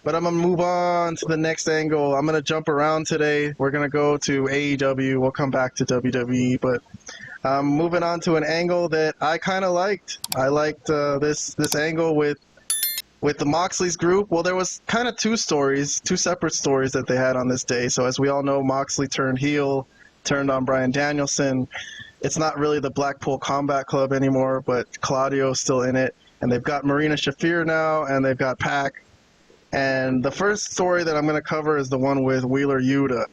But I'm going to move on to the next angle. I'm going to jump around today. We're going to go to AEW. We'll come back to WWE. But moving on to an angle that I kind of liked. I liked this angle with the Moxley's group. Well, there was kind of two separate stories that they had on this day. So as we all know, Moxley turned heel, turned on Bryan Danielson. It's not really the Blackpool Combat Club anymore, but Claudio's still in it. And they've got Marina Shafir now, and they've got Pac. And the first story that I'm going to cover is the one with Wheeler Yuta.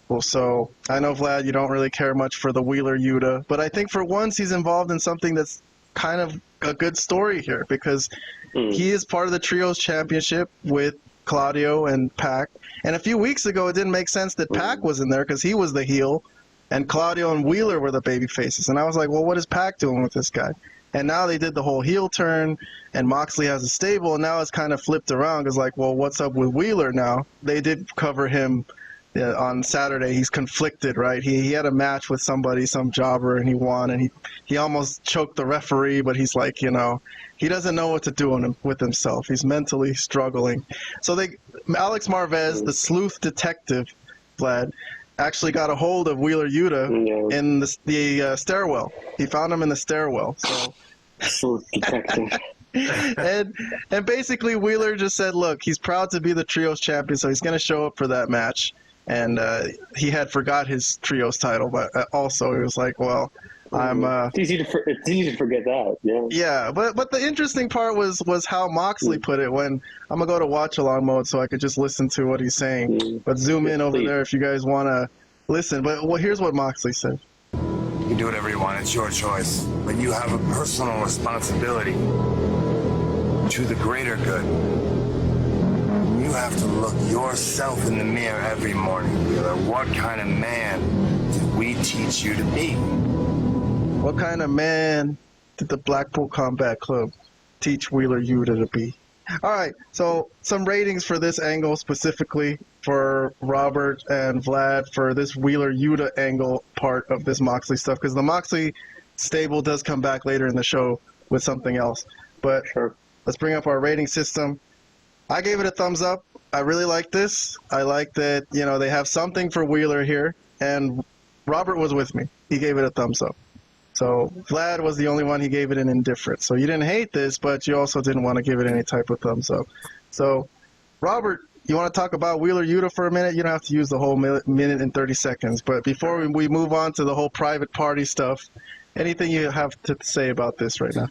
Well, so I know, Vlad, you don't really care much for the Wheeler Yuta, but I think for once he's involved in something that's kind of a good story here, because he is part of the Trios Championship with Claudio and Pac. And a few weeks ago, it didn't make sense that Pac was in there because he was the heel, and Claudio and Wheeler were the baby faces. And I was like, well, what is Pac doing with this guy? And now they did the whole heel turn, and Moxley has a stable, and now it's kind of flipped around. It's like, well, what's up with Wheeler now? They did cover him on Saturday. He's conflicted, right? He had a match with somebody, some jobber, and he won, and he almost choked the referee, but he's like, he doesn't know what to do with himself. He's mentally struggling. So Alex Marvez, the sleuth detective, Vlad, actually got a hold of Wheeler Yuta in the stairwell. He found him in the stairwell. So detective. and basically Wheeler just said, look, he's proud to be the Trios champion, so he's going to show up for that match. And he had forgot his Trios title, but also he was like, well, it's easy to forget that. Yeah, but the interesting part was how Moxley put it. When I'm gonna go to watch along mode so I could just listen to what he's saying. But zoom in over there if you guys want to listen. But here's what Moxley said. You can do whatever you want. It's your choice. But you have a personal responsibility to the greater good. You have to look yourself in the mirror every morning, Wheeler. What kind of man did we teach you to be? What kind of man did the Blackpool Combat Club teach Wheeler Yuta to be? All right, so some ratings for this angle specifically for Robert and Vlad for this Wheeler Yuta angle part of this Moxley stuff, because the Moxley stable does come back later in the show with something else. But let's bring up our rating system. I gave it a thumbs up. I really like this. I like that, they have something for Wheeler here, and Robert was with me. He gave it a thumbs up. So Vlad was the only one, he gave it an indifferent. So you didn't hate this, but you also didn't want to give it any type of thumbs up. So, Robert, you want to talk about Wheeler Yuta for a minute? You don't have to use the whole minute and 30 seconds. But before we move on to the whole private party stuff, anything you have to say about this right now?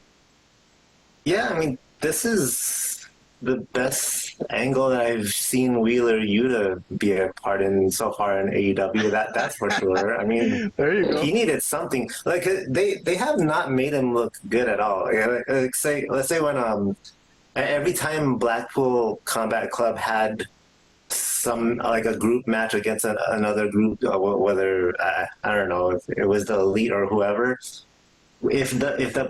Yeah, I mean, this is the best angle that I've seen Wheeler Yuta be a part in so far in AEW. That's for sure. I mean, there you go. He needed something. Like they have not made him look good at all. Let's say when every time Blackpool Combat Club had some like a group match against another group, whether I don't know if it was the Elite or whoever. If the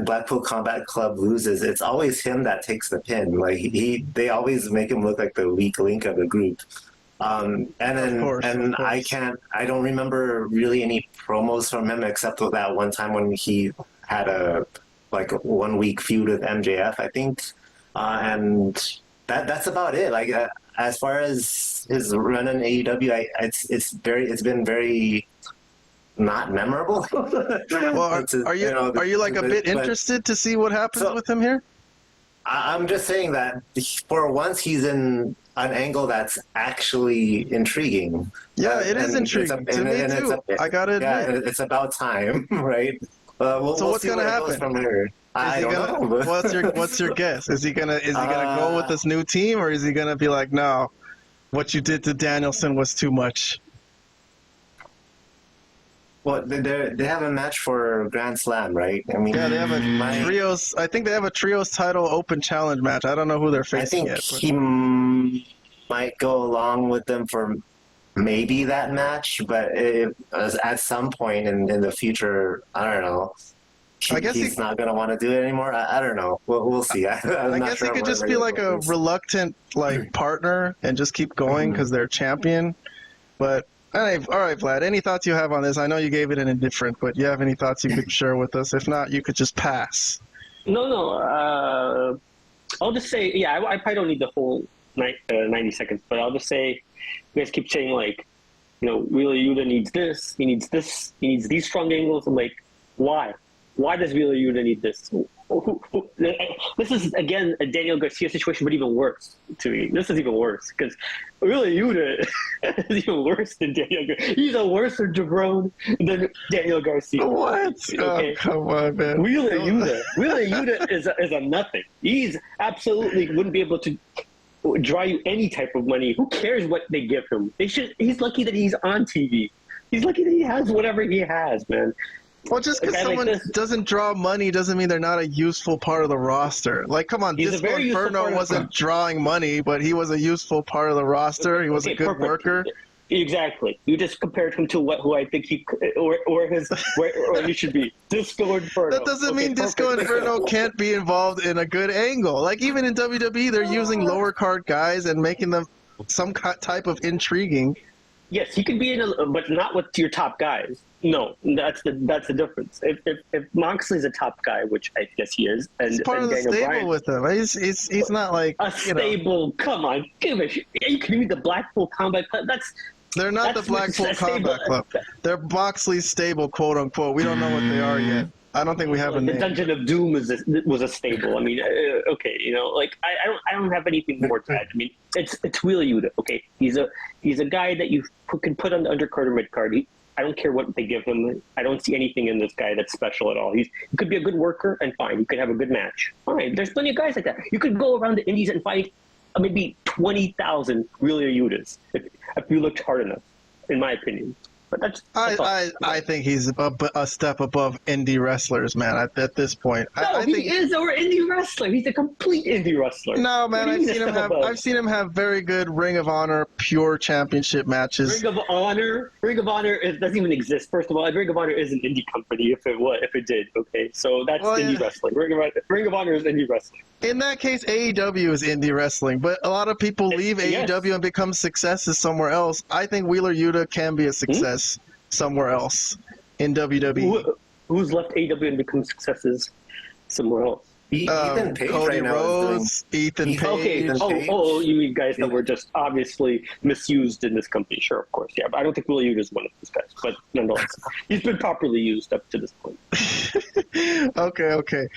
Blackpool Combat Club loses, it's always him that takes the pin. Like they always make him look like the weak link of the group. And I don't remember really any promos from him except for that one time when he had a 1 week feud with MJF, I think. And that's about it. Like as far as his run in AEW, it's been very not memorable. Well, are you like a bit interested to see what happens with him here? I'm just saying that for once he's in an angle that's actually intriguing. Yeah, it is intriguing to me too. I gotta admit, yeah, it's about time, right? So what's gonna happen from here? I don't know. What's your guess? Is he gonna go with this new team, or is he gonna be like, no, what you did to Danielson was too much? Well, they have a match for Grand Slam, right? I mean, yeah, they have a trios. I think they have a trios title open challenge match. I don't know who they're facing yet. I think he might go along with them for maybe that match, but at some point in the future, I don't know. I guess he's not going to want to do it anymore. I don't know. We'll see. I guess he could just be like a reluctant partner and just keep going because they're champion. But all right, Vlad, any thoughts you have on this? I know you gave it an indifferent, but you have any thoughts you could share with us? If not, you could just pass. No. I'll just say, yeah, I probably don't need the whole 90 seconds, but I'll just say, you guys keep saying like, Wheeler Yuta needs this, he needs these strong angles. I'm like, why? Why does Wheeler Yuta need this? This is, again, a Daniel Garcia situation, but even worse to me. This is even worse because Wheeler Yuta is even worse than Daniel Garcia. He's a worse jabron than Daniel Garcia. What? Okay? Oh, come on, man. Wheeler Yuta is a nothing. He's absolutely wouldn't be able to draw you any type of money. Who cares what they give him? He's lucky that he's on TV. He's lucky that he has whatever he has, man. Well, just because someone doesn't draw money doesn't mean they're not a useful part of the roster. Like, come on, Disco Inferno wasn't drawing money, but he was a useful part of the roster. He was a good worker. Exactly. You just compared him to who I think he should be. Disco Inferno. That doesn't mean Disco Inferno can't be involved in a good angle. Like, even in WWE, they're using lower card guys and making them some type of intriguing. Yes, he could be but not with your top guys. No, that's the difference. If Moxley's a top guy, which I guess he is, and he's part of the Daniel stable Bryan, with them. He's not like a stable. Come on, give it. You can read the Blackpool Combat Club. They're not the Blackpool Combat Club. They're Moxley's stable, quote unquote. We don't know what they are yet. I don't think we have a name. The Dungeon of Doom was a stable. I mean, okay, I don't have anything more to add. I mean, it's Wheeler Yuta. Okay, he's a guy that you can put on the undercard or mid card. I don't care what they give him. I don't see anything in this guy that's special at all. He could be a good worker, and fine. You could have a good match. Fine. There's plenty of guys like that. You could go around the indies and fight maybe 20,000 Wheeler Yutas if you looked hard enough, in my opinion. But that's I think he's a step above indie wrestlers, man. At this point, no, he is an indie wrestler. He's a complete indie wrestler. No, man, I've seen him have very good Ring of Honor pure championship matches. Ring of Honor doesn't even exist. First of all, Ring of Honor is an indie company. If it did, okay, so that's indie wrestling. Ring of Honor is indie wrestling. In that case, AEW is indie wrestling, but a lot of people leave AEW and become successes somewhere else. I think Wheeler Yuta can be a success somewhere else in WWE. Who's left AEW and become successes somewhere else? Ethan Page Cody Rhodes, Ethan Page. Okay. You guys that were just obviously misused in this company. Sure, of course, yeah. But I don't think Wheeler Yuta is one of those guys. But nonetheless, he's been properly used up to this point. Okay.